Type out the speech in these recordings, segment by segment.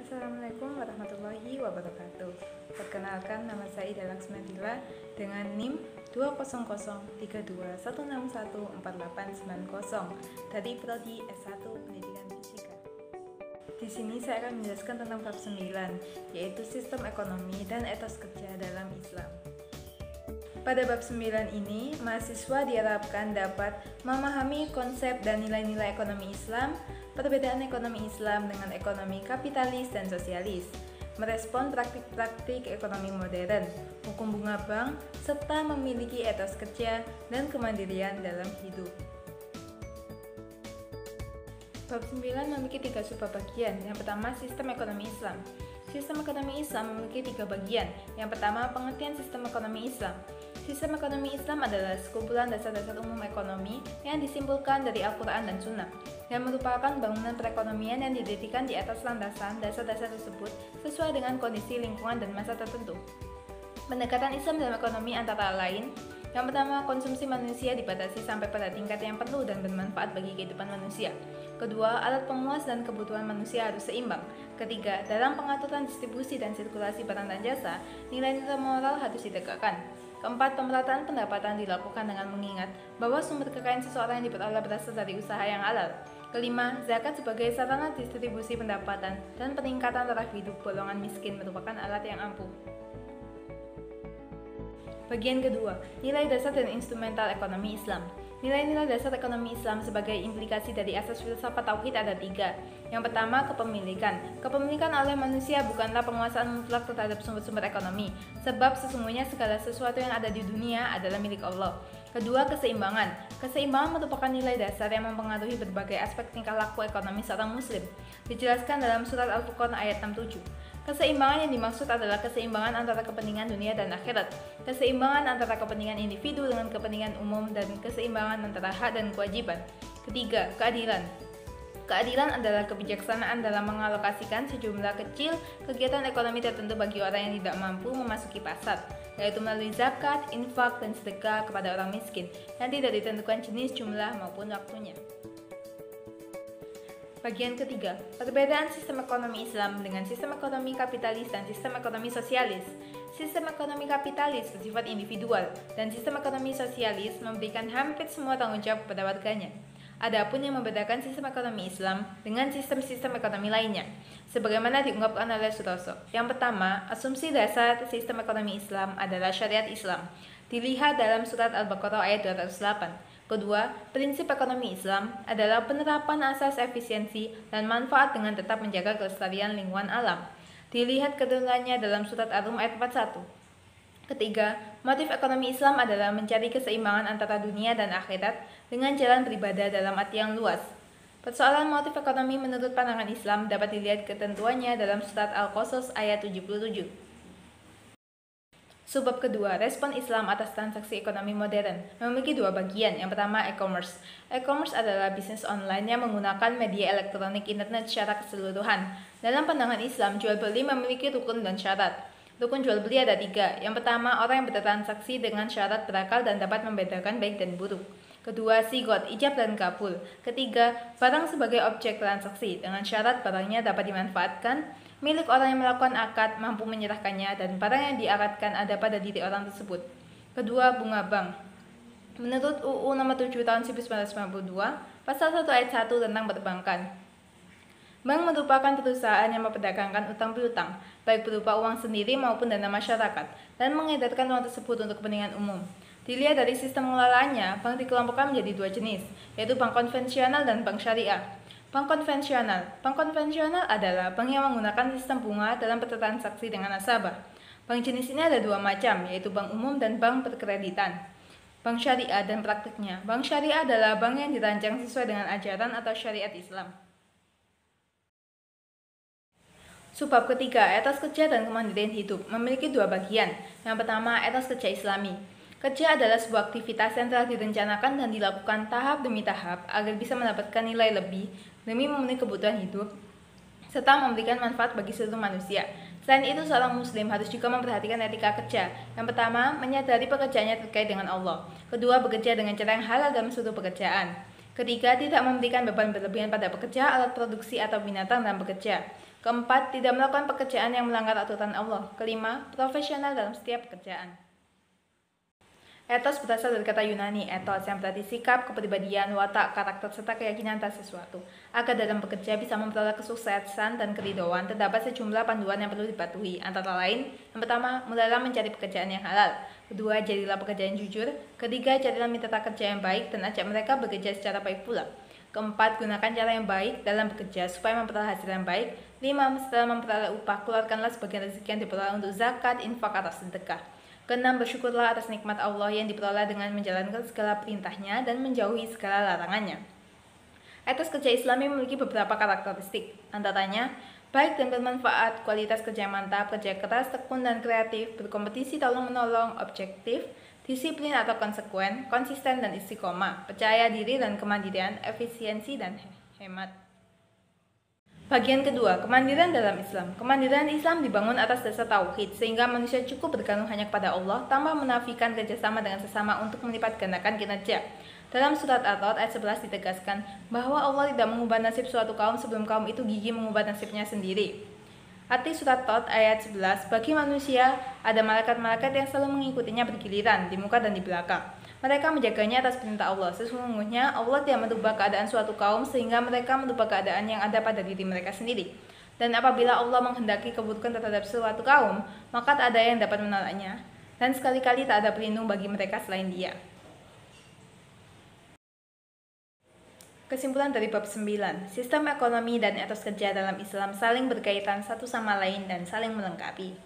Assalamualaikum warahmatullahi wabarakatuh. Perkenalkan, nama saya Ida Laksmadila dengan NIM 20032161489 dari Prodi S1 Pendidikan Fisika. Di sini saya akan menjelaskan tentang bab 9, yaitu sistem ekonomi dan etos kerja dalam Islam. Pada bab 9 ini, mahasiswa diharapkan dapat memahami konsep dan nilai-nilai ekonomi Islam, perbedaan ekonomi Islam dengan ekonomi kapitalis dan sosialis, merespon praktik-praktik ekonomi modern, hukum bunga bank, serta memiliki etos kerja dan kemandirian dalam hidup. Bab 9 memiliki 3 subbagian. Yang pertama, sistem ekonomi Islam. Sistem ekonomi Islam memiliki 3 bagian. Yang pertama, pengertian sistem ekonomi Islam. Sistem ekonomi Islam adalah sekumpulan dasar-dasar umum ekonomi yang disimpulkan dari Al-Quran dan Sunnah, yang merupakan bangunan perekonomian yang didirikan di atas landasan dasar-dasar tersebut sesuai dengan kondisi lingkungan dan masa tertentu. Pendekatan Islam dalam ekonomi antara lain: yang pertama, konsumsi manusia dibatasi sampai pada tingkat yang perlu dan bermanfaat bagi kehidupan manusia. Kedua, alat pemuas dan kebutuhan manusia harus seimbang. Ketiga, dalam pengaturan distribusi dan sirkulasi barang dan jasa, nilai-nilai moral harus ditegakkan. Keempat, pemerataan pendapatan dilakukan dengan mengingat bahwa sumber kekayaan seseorang yang diperoleh berasal dari usaha yang halal. Kelima, zakat sebagai sarana distribusi pendapatan dan peningkatan taraf hidup golongan miskin merupakan alat yang ampuh. Bagian kedua, nilai dasar dan instrumental ekonomi Islam. Nilai-nilai dasar ekonomi Islam sebagai implikasi dari asas filsafat tauhid ada 3. Yang pertama, kepemilikan. Kepemilikan oleh manusia bukanlah penguasaan mutlak terhadap sumber-sumber ekonomi, sebab sesungguhnya segala sesuatu yang ada di dunia adalah milik Allah. Kedua, keseimbangan. Keseimbangan merupakan nilai dasar yang mempengaruhi berbagai aspek tingkah laku ekonomi seorang muslim. Dijelaskan dalam surat Al-Furqan ayat 67. Keseimbangan yang dimaksud adalah keseimbangan antara kepentingan dunia dan akhirat, keseimbangan antara kepentingan individu dengan kepentingan umum, dan keseimbangan antara hak dan kewajiban. Ketiga, keadilan. Keadilan adalah kebijaksanaan dalam mengalokasikan sejumlah kecil kegiatan ekonomi tertentu bagi orang yang tidak mampu memasuki pasar, yaitu melalui zakat, infak, dan sedekah kepada orang miskin yang tidak ditentukan jenis, jumlah, maupun waktunya. Bagian ketiga, perbedaan sistem ekonomi Islam dengan sistem ekonomi kapitalis dan sistem ekonomi sosialis. Sistem ekonomi kapitalis bersifat individual, dan sistem ekonomi sosialis memberikan hampir semua tanggung jawab kepada warganya. Adapun yang membedakan sistem ekonomi Islam dengan sistem-sistem ekonomi lainnya, sebagaimana diungkapkan oleh Suroso. Yang pertama, asumsi dasar sistem ekonomi Islam adalah syariat Islam. Dilihat dalam surat Al-Baqarah ayat 208. Kedua, prinsip ekonomi Islam adalah penerapan asas efisiensi dan manfaat dengan tetap menjaga kelestarian lingkungan alam. Dilihat keturunannya dalam surat Ar-Rum ayat 41. Ketiga, motif ekonomi Islam adalah mencari keseimbangan antara dunia dan akhirat dengan jalan beribadah dalam arti yang luas. Persoalan motif ekonomi menurut pandangan Islam dapat dilihat ketentuannya dalam surat Al-Qasas ayat 77. Subbab kedua, respon Islam atas transaksi ekonomi modern, memiliki 2 bagian. Yang pertama, e-commerce. E-commerce adalah bisnis online yang menggunakan media elektronik internet secara keseluruhan. Dalam pandangan Islam, jual beli memiliki rukun dan syarat. Rukun jual beli ada 3. Yang pertama, orang yang bertransaksi dengan syarat berakal dan dapat membedakan baik dan buruk. Kedua, sigot, ijab dan kabul. Ketiga, barang sebagai objek transaksi dengan syarat barangnya dapat dimanfaatkan, milik orang yang melakukan akad mampu menyerahkannya, dan barang yang diakadkan ada pada diri orang tersebut. Kedua, bunga bank. Menurut UU Nomor 7 Tahun 1992, Pasal 1 Ayat 1 tentang perbankan, bank merupakan perusahaan yang memperdagangkan utang piutang, baik berupa uang sendiri maupun dana masyarakat, dan mengedarkan uang tersebut untuk kepentingan umum. Dilihat dari sistem pengelolaannya, bank dikelompokkan menjadi 2 jenis, yaitu bank konvensional dan bank syariah. Bank konvensional adalah bank yang menggunakan sistem bunga dalam bertransaksi dengan nasabah. Bank jenis ini ada 2 macam, yaitu bank umum dan bank berkreditan. Bank syariah dan praktiknya. Bank syariah adalah bank yang dirancang sesuai dengan ajaran atau syariat Islam. Subbab ketiga, etos kerja dan kemandirian hidup, memiliki 2 bagian. Yang pertama, etos kerja Islami. Kerja adalah sebuah aktivitas yang telah direncanakan dan dilakukan tahap demi tahap agar bisa mendapatkan nilai lebih demi memenuhi kebutuhan hidup serta memberikan manfaat bagi seluruh manusia. Selain itu, seorang muslim harus juga memperhatikan etika kerja. Yang pertama, menyadari pekerjaannya terkait dengan Allah. Kedua, bekerja dengan cara yang halal dalam seluruh pekerjaan. Ketiga, tidak memberikan beban berlebihan pada pekerja, alat produksi, atau binatang dalam bekerja. Keempat, tidak melakukan pekerjaan yang melanggar aturan Allah. Kelima, profesional dalam setiap pekerjaan. Etos berasal dari kata Yunani ethos yang berarti sikap, kepribadian, watak, karakter, serta keyakinan atas sesuatu. Agar dalam bekerja bisa memperoleh kesuksesan dan keridhaan, terdapat sejumlah panduan yang perlu dipatuhi. Antara lain, yang pertama, mulailah mencari pekerjaan yang halal. Kedua, jadilah pekerja yang jujur. Ketiga, carilah mitra kerja yang baik dan ajak mereka bekerja secara baik pula. Keempat, gunakan cara yang baik dalam bekerja supaya memperoleh hasil yang baik. 5. Setelah memperoleh upah, keluarkanlah sebagian rezeki yang diperoleh untuk zakat, infak, atau sedekah. Keenam, bersyukurlah atas nikmat Allah yang diperoleh dengan menjalankan segala perintahnya dan menjauhi segala larangannya. Etos kerja Islami memiliki beberapa karakteristik, antaranya baik dan bermanfaat, kualitas kerja yang mantap, kerja keras, tekun dan kreatif, berkompetisi tolong-menolong, objektif, disiplin atau konsekuen, konsisten dan istiqomah, percaya diri dan kemandirian, efisiensi dan hemat. Bagian kedua, kemandirian dalam Islam. Kemandirian Islam dibangun atas dasar tauhid, sehingga manusia cukup bergantung hanya kepada Allah tanpa menafikan kerjasama dengan sesama untuk melipat gandakan kinerja. Dalam surat At-Taud ayat 11 ditegaskan bahwa Allah tidak mengubah nasib suatu kaum sebelum kaum itu gigih mengubah nasibnya sendiri. Arti surat Taud ayat 11, bagi manusia ada malaikat-malaikat yang selalu mengikutinya bergiliran di muka dan di belakang. Mereka menjaganya atas perintah Allah. Sesungguhnya Allah tidak merubah keadaan suatu kaum sehingga mereka merubah keadaan yang ada pada diri mereka sendiri. Dan apabila Allah menghendaki keburukan terhadap suatu kaum, maka tak ada yang dapat menolaknya. Dan sekali-kali tak ada pelindung bagi mereka selain Dia. Kesimpulan dari bab 9, sistem ekonomi dan etos kerja dalam Islam saling berkaitan satu sama lain dan saling melengkapi.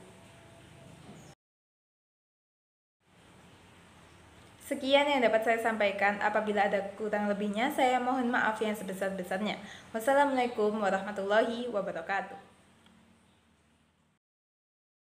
Sekian yang dapat saya sampaikan. Apabila ada kurang lebihnya, saya mohon maaf yang sebesar-besarnya. Wassalamualaikum warahmatullahi wabarakatuh.